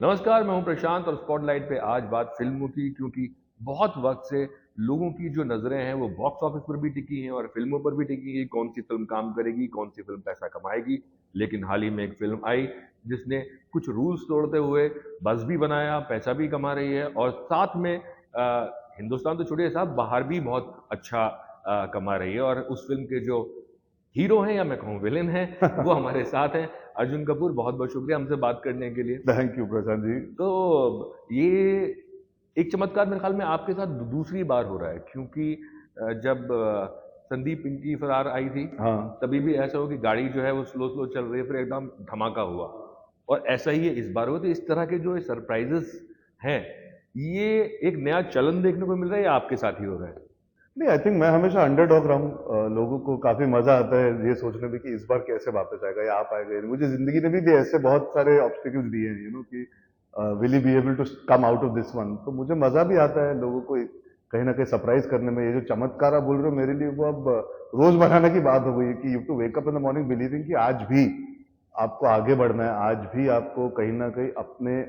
नमस्कार, मैं हूं प्रशांत और स्पॉटलाइट पे आज बात फिल्मों की, क्योंकि बहुत वक्त से लोगों की जो नजरें हैं वो बॉक्स ऑफिस पर भी टिकी हैं और फिल्मों पर भी टिकी हैं। कौन सी फिल्म काम करेगी, कौन सी फिल्म पैसा कमाएगी। लेकिन हाल ही में एक फिल्म आई जिसने कुछ रूल्स तोड़ते हुए बज़ भी बनाया, पैसा भी कमा रही है और साथ में हिंदुस्तान तो छोड़िए साहब, बाहर भी बहुत अच्छा कमा रही है। और उस फिल्म के जो हीरो हैं या मैं कहूँ विलेन हैं, वो हमारे साथ हैं। अर्जुन कपूर, बहुत बहुत शुक्रिया हमसे बात करने के लिए। Thank you Prashant ji. तो ये एक चमत्कार मेरे ख्याल में आपके साथ दूसरी बार हो रहा है, क्योंकि जब संदीप पिंकी फरार आई थी, हाँ। तभी भी ऐसा हो कि गाड़ी जो है वो स्लो स्लो चल रही है, फिर एकदम धमाका हुआ। और ऐसा ही है इस बार हुआ। तो इस तरह के जो सरप्राइजेस हैं, ये एक नया चलन देखने को मिल रहा है या आपके साथ ही हो रहा है? नहीं, आई थिंक मैं हमेशा अंडरडॉग रहा हूँ। लोगों को काफी मजा आता है ये सोचने में कि इस बार कैसे वापस आएगा या आ पाएगा। मुझे जिंदगी ने भी ऐसे बहुत सारे ऑब्स्टिकल्स दिए हैं, कि will he be able to come out of this one. तो मुझे मजा भी आता है लोगों को कहीं ना कहीं सरप्राइज करने में। ये जो चमत्कार आप बोल रहे हो, मेरे लिए वो अब रोज बनाने की बात हो गई है कि you to wake up in the morning believing कि आज भी आपको आगे बढ़ना है, आज भी आपको कहीं ना कहीं अपने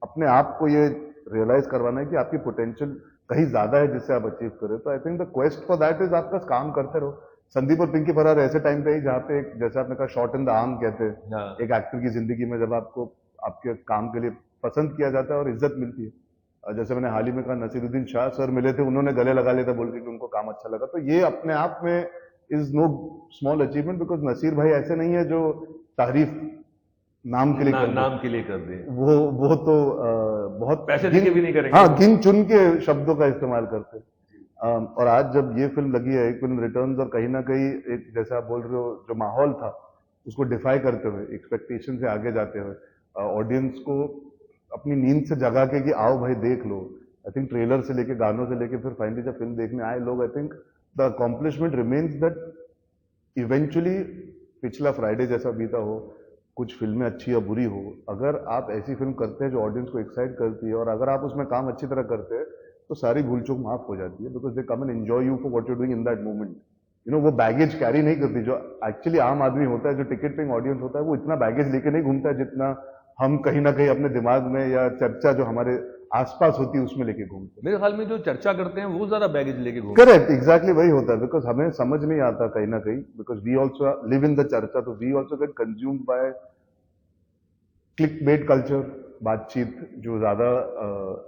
अपने आप को ये रियलाइज करवाना है कि आपकी पोटेंशियल कहीं ज्यादा है जिससे आप अचीव करें। तो I think the quest for that is आपका काम करते रहो। संदीप और पिंकी फरार ऐसे टाइम पे ही जहाँ पे एक, जैसे आपने कहा, शॉट इन द आर्म कहते हैं हाँ। एक एक्टर की जिंदगी में, जब आपको आपके काम के लिए पसंद किया जाता है और इज्जत मिलती है। जैसे मैंने हाल ही में कहा, नसीरुद्दीन शाह सर मिले थे, उन्होंने गले लगा लिया था बोल के कि उनको काम अच्छा लगा। तो ये अपने आप में is no small achievement, because Naseer भाई ऐसे नहीं है जो तारीफ नाम के लिए कर दे। नाम के लिए कर दे, वो तो बहुत पैसे गिन, देके भी नहीं करेंगे हाँ, वो। गिन चुन के शब्दों का इस्तेमाल करते हैं। और आज जब ये फिल्म लगी है, एक फिल्म रिटर्न्स, और कहीं ना कहीं एक, जैसे आप बोल रहे हो, जो माहौल था उसको डिफाई करते हुए, एक्सपेक्टेशन से आगे जाते हुए, ऑडियंस को अपनी नींद से जगा के कि आओ भाई देख लो। आई थिंक ट्रेलर से लेके, गानों से लेके, फिर फाइनली जब फिल्म देखने आए लोग, I think the accomplishment remains that eventually पिछला फ्राइडे जैसा बीता हो, कुछ फिल्में अच्छी या बुरी हो, अगर आप ऐसी फिल्म करते हैं जो ऑडियंस को एक्साइट करती है और अगर आप उसमें काम अच्छी तरह करते हैं, तो सारी भूल चूक माफ हो जाती है। Because they come and enjoy you for what you doing in that moment. वो बैगेज कैरी नहीं करती। जो एक्चुअली आम आदमी होता है, जो टिकट पेइंग ऑडियंस होता है, वो इतना बैगेज लेके नहीं घूमता है जितना हम कहीं ना कहीं अपने दिमाग में, या चर्चा जो हमारे आसपास होती है उसमें लेके घूमते हैं। मेरे ख्याल में जो चर्चा करते हैं वो ज्यादा बैगेज लेके घूमते हैं। करेक्ट, एग्जैक्टली वही होता है। बिकॉज हमें समझ नहीं आता कहीं ना कहीं, because we also live in the चर्चा, तो we also get consumed by clickbait culture. बातचीत जो ज्यादा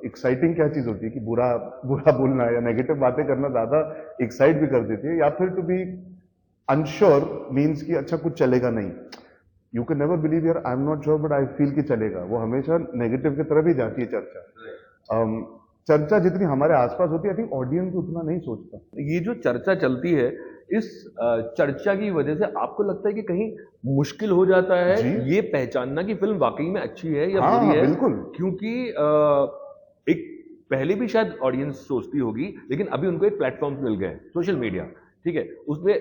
एक्साइटिंग क्या चीज होती है कि बुरा बुरा बोलना या नेगेटिव बातें करना ज्यादा एक्साइट भी कर देती है, या फिर टू बी अनश्योर मीन्स कि अच्छा कुछ चलेगा नहीं। यू कैन नेवर बिलीव यार, I am not sure but I feel कि चलेगा, वो हमेशा नेगेटिव की तरफ ही जाती है चर्चा। चर्चा जितनी हमारे आसपास होती है, आई थिंक ऑडियंस उतना नहीं सोचता। ये जो चर्चा चलती है, इस चर्चा की वजह से आपको लगता है कि कहीं मुश्किल हो जाता है जी ये पहचानना कि फिल्म वाकई में अच्छी है या हाँ बुरी हाँ, है? बिल्कुल। क्योंकि एक पहले भी शायद ऑडियंस सोचती होगी, लेकिन अभी उनको एक प्लेटफॉर्म मिल गए, सोशल मीडिया। ठीक है, उसमें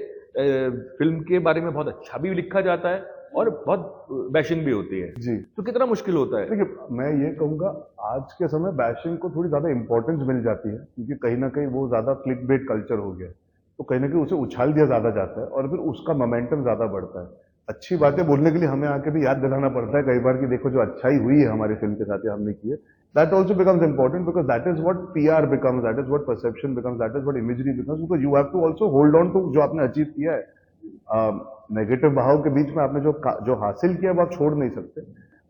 फिल्म के बारे में बहुत अच्छा भी लिखा जाता है और बहुत बैशिंग भी होती है। जी, तो कितना मुश्किल होता है? देखिए, मैं ये कहूंगा, आज के समय बैशिंग को थोड़ी ज्यादा इंपॉर्टेंस मिल जाती है, क्योंकि कहीं ना कहीं वो ज्यादा क्लिक बेट कल्चर हो गया है। तो कहीं ना कहीं उसे उछाल दिया ज्यादा जाता है और फिर उसका मोमेंटम ज्यादा बढ़ता है। अच्छी बातें बोलने के लिए हमें आके भी याद दिलाना पड़ता है कई बार कि देखो जो अच्छाई हुई है हमारी फिल्म के साथ या हमने की है। That also becomes important, because that is what PR becomes, that is what perception becomes, that is what imagery becomes, because you have to also hold on to जो आपने अचीव किया है। नेगेटिव बहाव के बीच में आपने जो जो हासिल किया वो आप छोड़ नहीं सकते।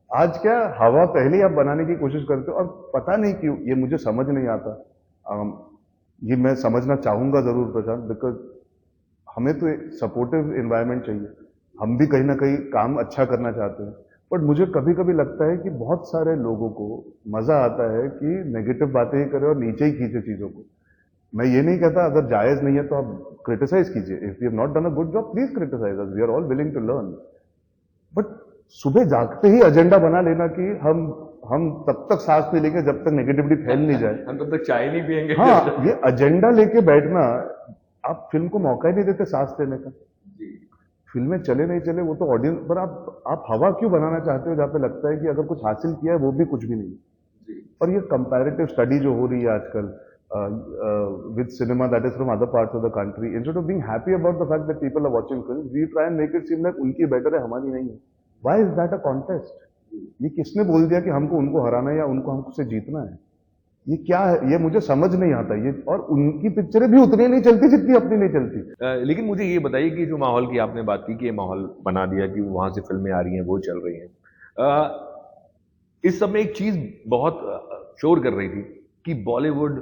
आज क्या, हवा पहले ही आप बनाने की कोशिश करते हो और पता नहीं क्यों, ये मुझे समझ नहीं आता। ये मैं समझना चाहूंगा जरूर प्रशांत, बिकॉज हमें तो एक सपोर्टिव एनवायरनमेंट चाहिए। हम भी कहीं ना कहीं काम अच्छा करना चाहते हैं, बट मुझे कभी कभी लगता है कि बहुत सारे लोगों को मजा आता है कि नेगेटिव बातें ही करें और नीचे ही खींचे चीजों को। मैं ये नहीं कहता अगर जायज नहीं है तो आप क्रिटिसाइज कीजिए। If you have not done a good job, please criticize us, we are all willing to learn. But सुबह जागते ही एजेंडा बना लेना कि हम तब तक सांस नहीं लेंगे जब तक नेगेटिविटी फैल नहीं जाए। हम तब तक चाय नहीं पियेंगे हाँ, जब ये तक। एजेंडा लेके बैठना, आप फिल्म को मौका ही नहीं देते सांस लेने का। फिल्में चले नहीं चले वो तो ऑडियंस पर, आप हवा क्यों बनाना चाहते हो जहां पे लगता है कि अगर कुछ हासिल किया है वो भी कुछ भी नहीं। और ये कंपैरेटिव स्टडी जो हो रही है आजकल with cinema that is from other parts of the country, instead of being happy about the fact that people are watching film, we try and make it seem like उनकी better है हमारी नहीं है। Why is that a contest? ये किसने बोल दिया कि हमको उनको हराना है या उनको हमसे जीतना है? ये क्या है? ये मुझे समझ नहीं आता ये। और उनकी पिक्चरें भी उतनी नहीं चलती जितनी अपनी नहीं चलती। लेकिन मुझे ये बताइए कि जो माहौल की आपने बात की कि ये माहौल बना दिया कि वहां से फिल्में आ रही हैं, वो चल रही हैं, इस समय एक चीज बहुत शोर कर रही थी कि बॉलीवुड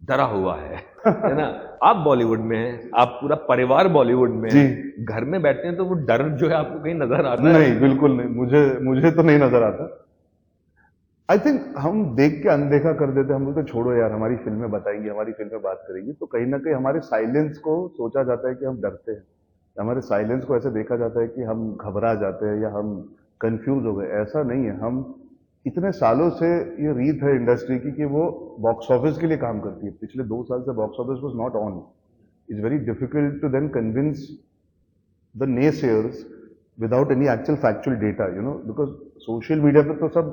डरा हुआ है ना? आप बॉलीवुड में हैं, आप पूरा परिवार बॉलीवुड में जी। है, घर में बैठते हैं तो वो डर जो है आपको कहीं नजर आता है? नहीं, बिल्कुल नहीं, मुझे तो नहीं नजर आता। आई थिंक हम देख के अनदेखा कर देते, हम बोलते छोड़ो यार, हमारी फिल्में बताएंगी, हमारी फिल्में बात करेंगी, तो कहीं ना कहीं हमारे साइलेंस को सोचा जाता है कि हम डरते हैं, हमारे साइलेंस को ऐसे देखा जाता है कि हम घबरा जाते हैं या हम कंफ्यूज हो गए। ऐसा नहीं है। हम इतने सालों से ये रीत है इंडस्ट्री की कि वो बॉक्स ऑफिस के लिए काम करती है। पिछले 2 साल से box office was not on. It's very difficult to then convince the naysayers without any actual factual data, because social media पे तो सब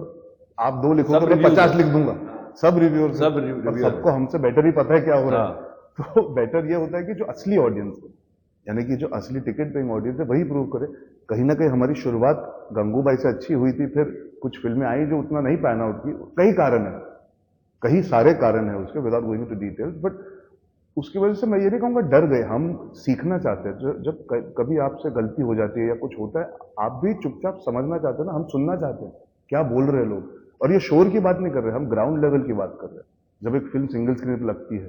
आप 2 लिखोगे सब तो मैं reviews 50 हैं। लिख दूंगा, सब रिव्यूअर सब और रिव्यूअर सबको हमसे बेटर ही पता है क्या हो रहा है। हाँ। तो बेटर ये होता है कि जो असली ऑडियंस है, यानी कि जो असली टिकट पेइंग ऑडियंस है, वही प्रूव करे। कहीं ना कहीं हमारी शुरुआत गंगूबाई से अच्छी हुई थी, फिर कुछ फिल्में आई जो उतना नहीं पैन आउट की। कई कारण है, कई सारे कारण है उसके, without going to details, but उसकी वजह से मैं ये नहीं कहूंगा डर गए, हम सीखना चाहते हैं। जब कभी आपसे गलती हो जाती है या कुछ होता है, आप भी चुपचाप समझना चाहते हैं ना, हम सुनना चाहते हैं क्या बोल रहे हैं लोग। और ये शोर की बात नहीं कर रहे, हम ग्राउंड लेवल की बात कर रहे हैं। जब एक फिल्म सिंगल स्क्रीन पर लगती है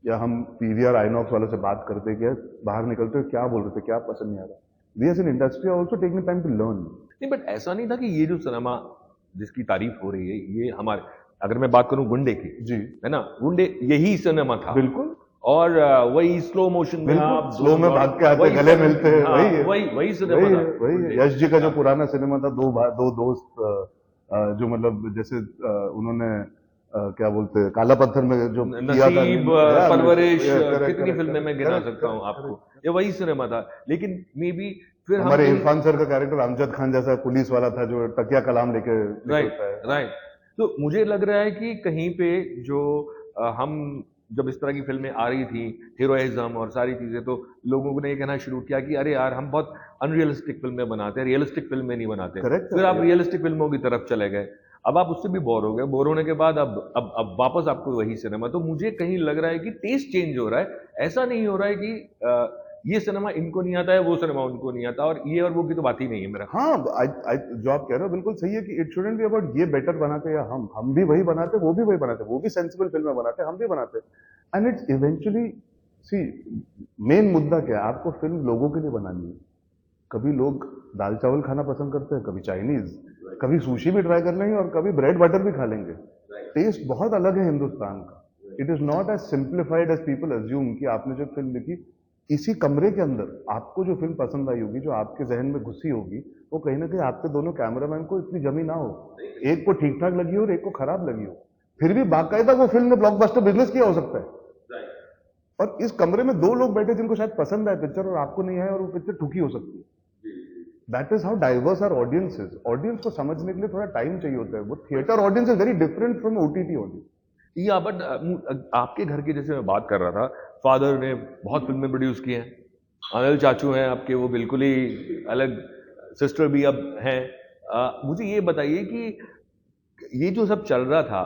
या हम पीवीआर आइनॉक्स वालों से बात करते हैं, कि बाहर निकलते हैं क्या बोल रहे थे, क्या पसंद नहीं आ रहा। We as an industry are also taking time to learn. नहीं, बट ऐसा नहीं था कि ये जो सिनेमा जिसकी तारीफ हो रही है, ये हमारे, अगर मैं बात करूं गुंडे की, जी, है ना, गुंडे यही सिनेमा था। बिल्कुल। और वही स्लो मोशन में आप स्लो में भाग के आते, वही गले सब- मिलते हैं, हाँ, वही है, वही सिनेमा था। वही है। यश जी का जो पुराना सिनेमा था, दो दोस्त, जो मतलब जैसे उन्होंने क्या बोलते हैं, काला पत्थर में जो किया था, नसीब, या, परवरिश, correct, कितनी correct, फिल्में मैं गिना correct, सकता हूँ correct, आपको, ये वही सिनेमा था। लेकिन मे बी फिर हम हमारे कहीं- इरफान सर का कैरेक्टर अमजद खान जैसा पुलिस वाला था जो तकिया कलाम लेके राइट निकलता है। राइट। तो मुझे लग रहा है कि कहीं पे जो हम जब इस तरह की फिल्में आ रही थी, हीरोइज्म और सारी चीजें, तो लोगों ने ये कहना शुरू किया कि अरे यार, हम बहुत अनरियलिस्टिक फिल्में बनाते हैं, रियलिस्टिक फिल्में नहीं बनाते। Correct, फिर आप correct. रियलिस्टिक फिल्मों की तरफ चले गए, अब आप उससे भी बोर हो गए। बोर होने के बाद अब वापस आपको वही सिनेमा। तो मुझे कहीं लग रहा है कि टेस्ट चेंज हो रहा है। ऐसा नहीं हो रहा है कि ये सिनेमा इनको नहीं आता है, वो सिनेमा उनको नहीं आता, और ये और वो की तो बात ही नहीं है मेरा। हाँ, जो आप कह रहे हो बिल्कुल सही है कि इट शुडंट बी अबाउट ये बेटर बनाते या हम भी वही बनाते, वो भी वही बनाते, वो भी सेंसिबल फिल्में बनाते, हम भी बनाते। And it's eventually, see, main मुद्दा क्या है, आपको फिल्म लोगों के लिए बनानी है। कभी लोग दाल चावल खाना पसंद करते हैं, कभी चाइनीज, कभी सुशी भी ट्राई कर लेंगे और कभी ब्रेड बटर भी खा लेंगे। टेस्ट बहुत अलग है हिंदुस्तान का। It is not as simplified as people assume कि आपने जो फिल्म लिखी, इसी कमरे के अंदर आपको जो फिल्म पसंद आई होगी, जो आपके जहन में घुसी होगी, वो कहीं ना कहीं आपके दोनों कैमरामैन को इतनी जमी ना हो, एक को ठीक ठाक लगी हो और एक को खराब लगी हो, फिर भी बाकायदा वो फिल्म ने ब्लॉकबस्टर बिजनेस किया हो सकता है। और इस कमरे में 2 लोग बैठे जिनको शायद पसंद आए पिक्चर और आपको नहीं आए, और वो पिक्चर ठुकी हो सकती है। That is how diverse are audiences. Audience को समझने के लिए थोड़ा टाइम चाहिए होता है। वो theatre audience is very different from OTT audience. या बट आपके घर की जैसे मैं बात कर रहा था, फादर ने बहुत फिल्में प्रोड्यूस की हैं, अनिल चाचू हैं आपके, वो बिल्कुल ही अलग, सिस्टर भी अब हैं। मुझे ये बताइए कि ये जो सब चल रहा था,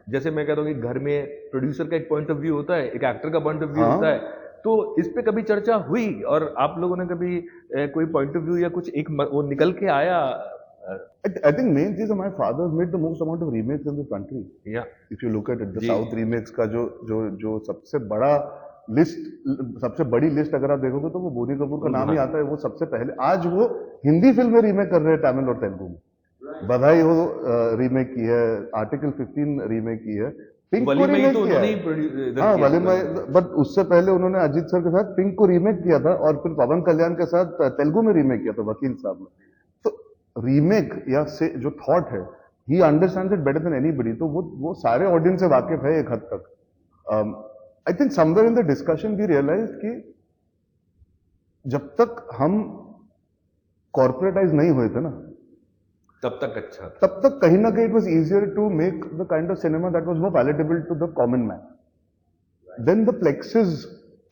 जैसे मैं कहता हूँ कि घर में प्रोड्यूसर का एक पॉइंट ऑफ व्यू होता है, एक एक्टर का पॉइंट ऑफ व्यू होता है, तो इस पे कभी चर्चा हुई और आप लोगों ने कभी कोई पॉइंट ऑफ व्यू या कुछ एक वो निकल के आया? I think main चीज, my father has made the most amount of remakes in this country. Yeah. If you look at it, the ji. South remakes का जो सबसे बड़ा लिस्ट, सबसे बड़ी लिस्ट अगर आप देखोगे तो वो बोनी कपूर का नाम ही आता है। वो सबसे पहले, आज वो हिंदी फिल्म में रीमेक कर रहे हैं, तमिल और तेलुगु में। बधाई हो रीमेक की है, आर्टिकल 15 रीमेक की है, पिंक को रीमेक किया है। हाँ, वलीमाई, बट उससे पहले उन्होंने अजीत सर के साथ पिंक को रीमेक किया था, और फिर पवन कल्याण के साथ तेलुगु में रीमेक किया था, वकील साहब ने। तो रीमेक या से जो थॉट है, he understands it better than anybody. तो वो सारे ऑडियंस से वाकिफ है एक हद तक। I think somewhere in the discussion we realize कि जब तक हम कॉर्पोरेटाइज नहीं हुए थे ना, तब तक अच्छा, तब तक कहीं ना कहीं it was easier to make the kind of cinema that was more palatable to the common man. Then the plexes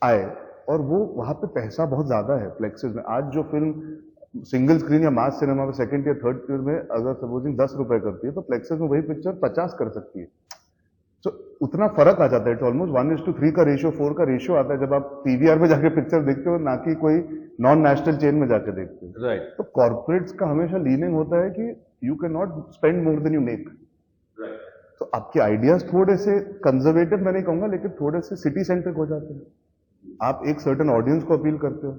आए, और वो वहां पे पैसा बहुत ज्यादा है प्लेक्सेस में। आज जो फिल्म सिंगल स्क्रीन या मास सिनेमा में सेकंड या थर्ड ईयर में अगर सपोजिंग 10 रुपए करती है तो प्लेक्सेस में वही पिक्चर 50 कर सकती है। तो उतना फर्क आ जाता है। इट्स ऑलमोस्ट 1:3 का रेशियो, 4 का रेशियो आता है जब आप पीवीआर में जाके पिक्चर देखते हो, ना कि कोई नॉन नेशनल चेन में जाके देखते हो। राइट। तो कॉर्पोरेट्स का हमेशा लीनिंग होता है कि you can not spend more than you make. तो आपके आइडियाज थोड़े से कंजर्वेटिव मैं नहीं कहूंगा, लेकिन थोड़े से सिटी सेंट्रिक हो जाते हैं। आप एक सर्टेन ऑडियंस को अपील करते हो,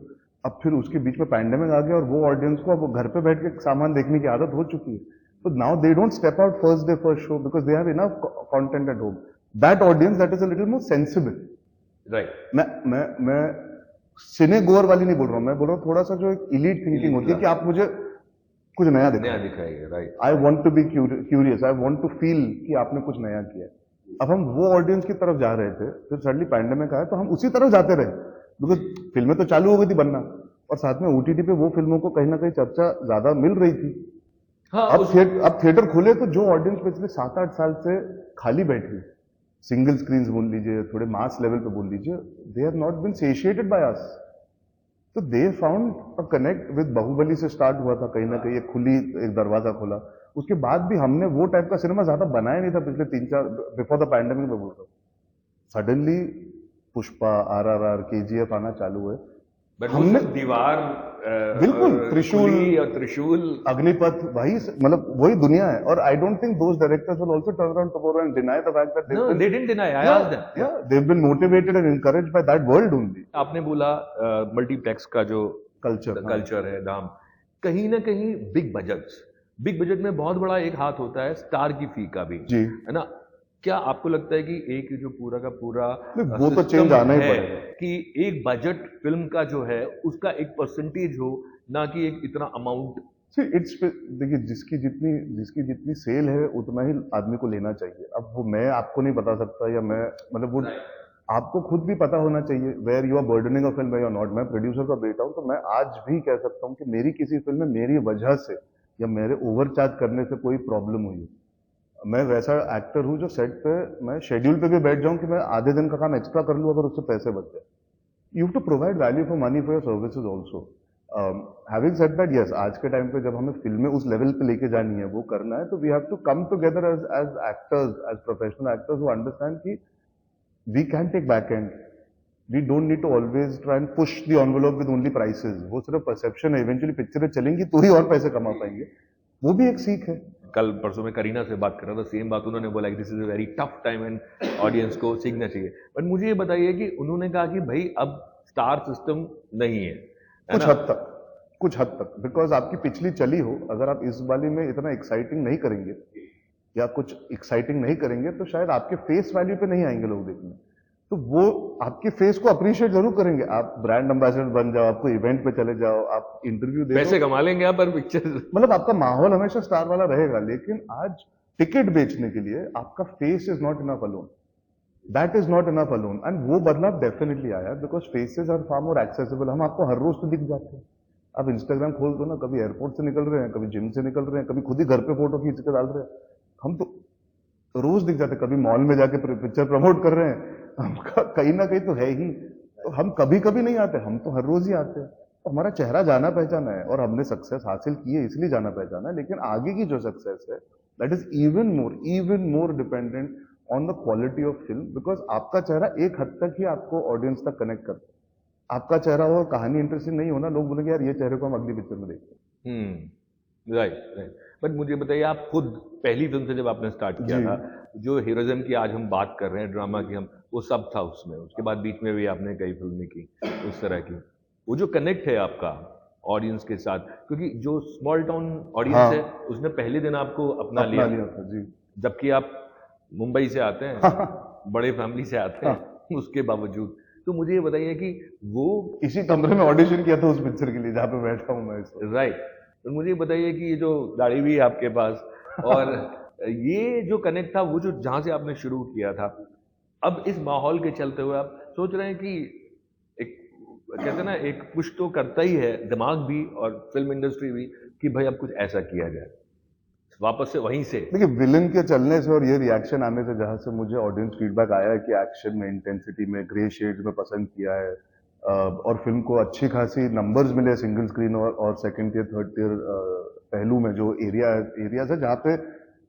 अब फिर उसके बीच में पैंडेमिक आ गया और वो ऑडियंस को अब घर पे बैठ के सामान देखने की आदत हो चुकी है। So now they don't step out first day first show because they have enough content at home. That audience that is a little more sensible. Right. मैं सिने गोअर वाली नहीं बोल रहा हूँ, मैं बोल रहा हूँ थोड़ा सा जो एक इलीट थिंकिंग होती है कि आप मुझे कुछ नया दिखाइए। Right. I want to be curious, I want to feel कि आपने कुछ नया किया। अब हम वो ऑडियंस की तरफ जा रहे थे, फिर सडनली पैंडेमिक आया तो हम उसी तरफ जाते रहे, बिकॉज फिल्में तो चालू हो गई थी बनना और साथ में ओटीटी पे वो फिल्मों को कहीं ना कहीं चर्चा ज्यादा मिल रही थी। हाँ, अब थिएटर खुले तो जो ऑडियंस पिछले 7-8 साल से खाली बैठी, सिंगल स्क्रीन बोल लीजिए, थोड़े मास लेवल पे बोल लीजिए, they have not been satiated by us. तो they found a connect with Baahubali से स्टार्ट हुआ था कहीं ना कहीं, एक खुली एक दरवाजा खोला। उसके बाद भी हमने वो टाइप का सिनेमा ज्यादा बनाया नहीं था पिछले 3-4 बिफोर द पैंडेमिक में बोल रहा हूँ। सडनली पुष्पा, RRR, KGF आना चालू है। बट हमने दीवार, बिल्कुल त्रिशूल, अग्निपथ, वही मतलब वही दुनिया है। और I don't think those directors will also turn around tomorrow and deny the fact that they didn't deny, I asked them, या they have been motivated and encouraged by that world only. आपने बोला multiplex का जो culture है दाम, कहीं ना कहीं बिग बजट में बहुत बड़ा एक हाथ होता है स्टार की फी का भी, जी, है ना। क्या आपको लगता है कि एक जो पूरा का पूरा वो तो चेंज आना ही पड़ेगा कि एक बजट फिल्म का जो है उसका एक परसेंटेज हो, ना कि एक इतना अमाउंट? देखिए, जिसकी जितनी सेल है उतना ही आदमी को लेना चाहिए। अब वो मैं आपको नहीं बता सकता, या मैं मतलब वो आपको खुद भी पता होना चाहिए where you are burdening a film, where you are not. मैं प्रोड्यूसर का बेटा हूं, तो मैं आज भी कह सकता हूं कि मेरी किसी फिल्म में मेरी वजह से या मेरे ओवरचार्ज करने से कोई प्रॉब्लम हुई है। मैं वैसा एक्टर हूं जो सेट पे मैं शेड्यूल पे भी बैठ जाऊं कि मैं आधे दिन का काम एक्स्ट्रा कर लूं अगर उससे पैसे बच जाए। You have to provide value for money for your services also. Having said that, yes, आज के टाइम पे जब हमें फिल्में उस लेवल पे लेके जानी है, वो करना है, तो we have to come together as actors, as professional actors who understand कि we can take back and, we don't need to always try and push the envelope with only prices. वो सिर्फ परसेप्शन है, eventually पिक्चरें चलेंगी तो ही और पैसे कमा पाएंगे, वो भी एक सीख है। कल परसों में करीना से बात कर रहा था, सेम बात उन्होंने बोला कि this is a very tough time and audience को सीखना चाहिए। बट मुझे ये बताइए कि उन्होंने कहा कि भाई अब स्टार सिस्टम नहीं है, कुछ हद तक बिकॉज आपकी पिछली चली हो, अगर आप इस वाली में इतना एक्साइटिंग नहीं करेंगे या कुछ एक्साइटिंग नहीं करेंगे तो शायद आपके फेस वैल्यू पे नहीं आएंगे लोग देखने। तो वो आपके फेस को अप्रिशिएट जरूर करेंगे। आप ब्रांड एम्बेसडर बन जाओ, आपको इवेंट पे चले जाओ, आप इंटरव्यू दे, पैसे कमा लेंगे आप, पर पिक्चर मतलब आपका माहौल हमेशा स्टार वाला रहेगा। लेकिन आज टिकट बेचने के लिए आपका face is not enough alone, that is not enough alone. And वो बदलाव डेफिनेटली आया because faces are far more accessible. हम आपको हर रोज तो दिख जाते हैं। आप इंस्टाग्राम खोल दो ना, कभी एयरपोर्ट से निकल रहे हैं, कभी जिम से निकल रहे हैं, कभी खुद ही घर पे फोटो खींच के डाल रहे हैं। हम तो रोज दिख जाते हैं, कभी मॉल में जाके पिक्चर प्रमोट कर रहे हैं, हम कहीं ना कहीं तो है ही। तो हम कभी कभी नहीं आते, हम तो हर रोज ही आते हैं। तो हमारा चेहरा जाना पहचाना है और हमने सक्सेस हासिल की है इसलिए जाना पहचाना है। लेकिन आगे की जो सक्सेस है that is even more dependent on the quality of film, because आपका चेहरा एक हद तक ही आपको ऑडियंस तक कनेक्ट करता है। आपका चेहरा और कहानी इंटरेस्टिंग नहीं होना, लोग बोलेंगे यार ये चेहरे को हम अगली पिक्चर में देखते हैं। राइट। बट मुझे बताइए, आप खुद पहली फिल्म से जब आपने स्टार्ट किया था, जो हीरोइज्म की आज हम बात कर रहे हैं, ड्रामा की, हम वो सब था उसमें। उसके बाद बीच में भी आपने कई फिल्में की उस तरह की। वो जो कनेक्ट है आपका ऑडियंस के साथ, क्योंकि जो स्मॉल टाउन ऑडियंस है उसने पहले दिन आपको अपना लिया था जी। जबकि आप मुंबई से आते हैं, बड़े फैमिली से आते हैं, उसके बावजूद। तो मुझे ये बताइए कि वो इसी कमरे में ऑडिशन किया था उस पिक्चर के लिए जहाँ पे बैठा हूँ मैं इस वक्त। राइट। तो मुझे बताइए कि ये जो दाढ़ी भी है आपके पास और ये जो कनेक्ट था, वो जो जहाँ से आपने शुरू किया था, अब इस माहौल के चलते हुए आप सोच रहे हैं कि एक कहते हैं ना, एक पुश तो करता ही है दिमाग भी और फिल्म इंडस्ट्री भी कि भाई अब कुछ ऐसा किया जाए वापस से वहीं से। देखिए, विलन के चलने से और ये रिएक्शन आने से जहां से मुझे ऑडियंस फीडबैक आया है कि एक्शन में, इंटेंसिटी में, ग्रे शेड्स में पसंद किया है, और फिल्म को अच्छी खासी नंबर्स मिले सिंगल स्क्रीन और सेकंड टियर थर्ड टियर पहलू में, जो एरियाज है जहाँ पे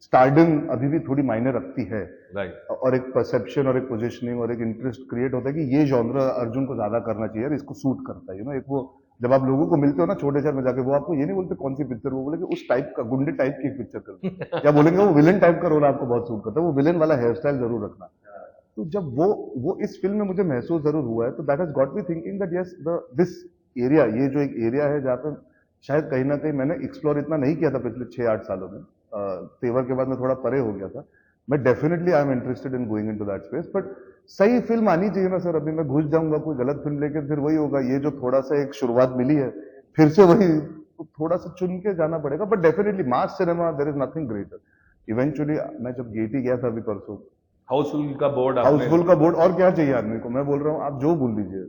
स्टारडम अभी भी थोड़ी मायने रखती है, राइट। और एक परसेप्शन और एक पोजिशनिंग और एक इंटरेस्ट क्रिएट होता है कि ये जॉनरा अर्जुन को ज्यादा करना चाहिए और इसको सूट करता है। एक वो जब आप लोगों को मिलते हो ना छोटे शहर में जाके, वो आपको ये नहीं बोलते कौन सी पिक्चर, वो बोले कि उस टाइप का गुंडे टाइप की पिक्चर करते या बोलेंगे वो विलेन टाइप का रोल आपको बहुत सूट करता है, वो विलेन वाला हेयर स्टाइल जरूर रखना। तो जब वो इस फिल्म में मुझे महसूस जरूर हुआ है, तो that has got me thinking that yes this area, ये जो एक एरिया है जहाँ पे शायद कहीं ना कहीं मैंने एक्सप्लोर इतना नहीं किया था पिछले 6-8 सालों में। तेवर के बाद मैं थोड़ा परे हो गया था। मैं definitely I am interested in going into that space, but सही फिल्म आनी चाहिए ना सर। अभी मैं घुस जाऊंगा कोई गलत फिल्म लेके, फिर वही होगा, ये जो थोड़ा सा एक शुरुआत मिली है फिर से वही थोड़ा सा चुन के जाना पड़ेगा। But definitely mass cinema, there is nothing greater. Eventually मैं जब गेटी गया था अभी परसों, हाउसफुल का बोर्ड, हाउसफुल का बोर्ड, और क्या चाहिए आदमी को। मैं बोल रहा हूँ आप जो बोल दीजिए,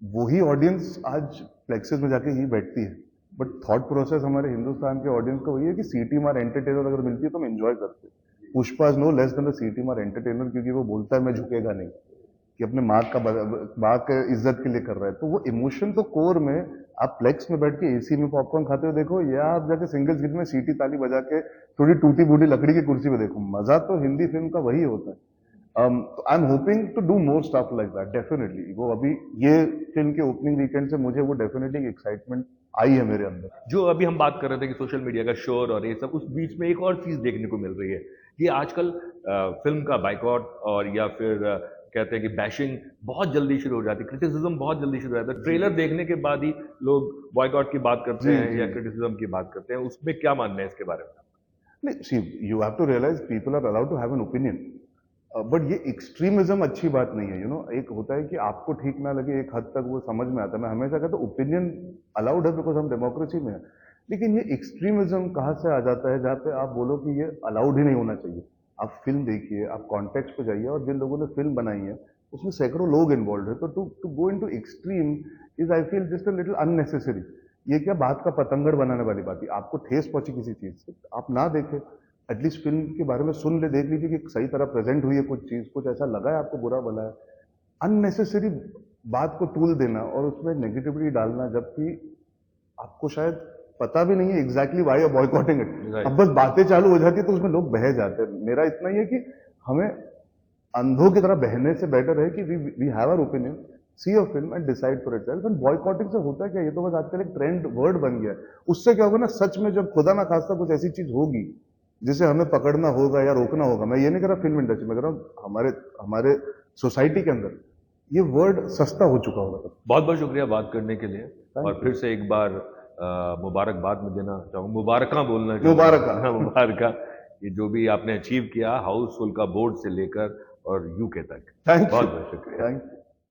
वही ऑडियंस आज फ्लेक्सेस में जाके ही बैठती है। बट थॉट प्रोसेस हमारे हिंदुस्तान के ऑडियंस का वही है कि सिटी मार एंटरटेनर अगर मिलती है तो हम एंजॉय करते हैं। Pushpa is no less than the Seeti Maar entertainer, क्योंकि वो बोलता है मैं झुकेगा नहीं, कि अपने माँ के इज्जत के लिए कर रहा है। तो वो इमोशन तो कोर में, आप फ्लेक्स में बैठ के एसी में पॉपकॉर्न खाते हो देखो, या आप जाके सिंगल स्क्रीन में सीटी ताली बजा के थोड़ी टूटी बूटी लकड़ी की कुर्सी पे देखो, मजा तो हिंदी फिल्म का वही होता है। I am hoping to do more stuff like that definitely. वो अभी ये फिल्म के ओपनिंग वीकेंड से मुझे वो डेफिनेटली एक्साइटमेंट आई है मेरे अंदर। जो अभी हम बात कर रहे थे कि सोशल मीडिया का शोर और ये सब, उस बीच में एक और चीज देखने को मिल रही है कि आजकल फिल्म का बाइकआउट और या फिर कहते हैं कि बैशिंग बहुत जल्दी शुरू हो जाती है, क्रिटिसिज्म बहुत जल्दी शुरू हो जाता है। ट्रेलर देखने के बाद ही लोग बॉयकॉट की बात करते हैं या क्रिटिसिज्म की बात करते हैं। उसमें क्या मानना है इसके बारे में? नहीं, see you have to realise people are allowed to have an opinion, but ये एक्सट्रीमिज्म अच्छी बात नहीं है। एक होता है कि आपको ठीक ना लगे, एक हद तक वो समझ में आता है। मैं हमेशा कहता हूँ ओपिनियन अलाउड है बिकॉज हम डेमोक्रेसी में है, लेकिन ये एक्सट्रीमिज्म कहाँ से आ जाता है जहाँ पे आप बोलो कि ये अलाउड ही नहीं होना चाहिए। आप फिल्म देखिए, आप कॉन्टेक्स्ट पे जाइए, और जिन लोगों ने फिल्म बनाई है उसमें सैकड़ों लोग इन्वॉल्व है। तो to go into extreme is I feel just a little unnecessary. ये क्या बात का पतंगड़ बनाने वाली बात है? आपको ठेस पहुंची किसी चीज से, आप ना देखें, एटलीस्ट फिल्म के बारे में सुन ले, देख लीजिए कि सही तरह प्रेजेंट हुई है कुछ चीज, कुछ ऐसा लगा है आपको बुरा भला है। अननेसेसरी बात को तूल देना और उसमें नेगेटिविटी डालना, जबकि आपको शायद पता भी नहीं है exactly why are boycotting it. अब बस बातें चालू हो जाती है तो उसमें लोग बह जाते हैं। मेरा इतना ही है कि हमें अंधों की तरह बहने से बेटर है कि we have our opinion, see a film and decide for itself. And boycotting से होता है क्या? ये तो बस आजकल एक ट्रेंड वर्ड बन गया है। उससे क्या होगा ना, सच में जब खुदा ना खास्ता कुछ ऐसी चीज होगी जिसे हमें पकड़ना होगा या रोकना होगा, मैं ये नहीं कह रहा फिल्म इंडस्ट्री में, कह रहा हूँ हमारे सोसाइटी के अंदर ये वर्ड सस्ता हो चुका होगा। बहुत बहुत शुक्रिया बात करने के लिए, और फिर से एक बार मुबारकबाद में देना चाहूँगा, मुबारका बोलना चाहूँगा, मुबारका, ये जो भी आपने अचीव किया हाउसफुल का बोर्ड से लेकर और यूके तक। बहुत बहुत शुक्रिया। Thank you.